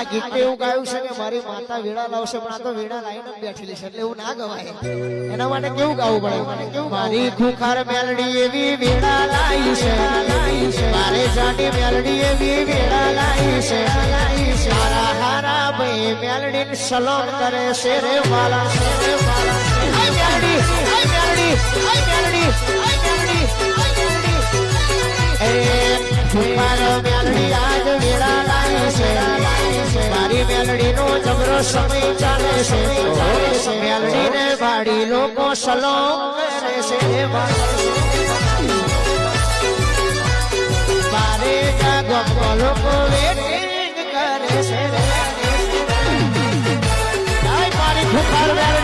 ગીત એવું ગાયું છે કે મારી માતા વેડા લાવશે પણ આ તો વેડા લાઈને બેઠેલી છે એટલે એવું ના ગવાય એના માટે કેવું ગાવું પડે મારી ખુખાર મેલડી એવી વેડા લાવી છે મારે જાની મેલડી એવી વેડા લાવી છે હારા હારા ભાઈ મેલડી સલામ કરે છે રે વાલા મેલડી મારો મેલડી આજ વેડા લાવી છે મારી મેલડી નો જબરો સમય ચાલે છે મેલડી ને ભાડી લોકો સલામ કરે છે મારે જાગો લોકો વેટિંગ કરે છે મારી ખુખાર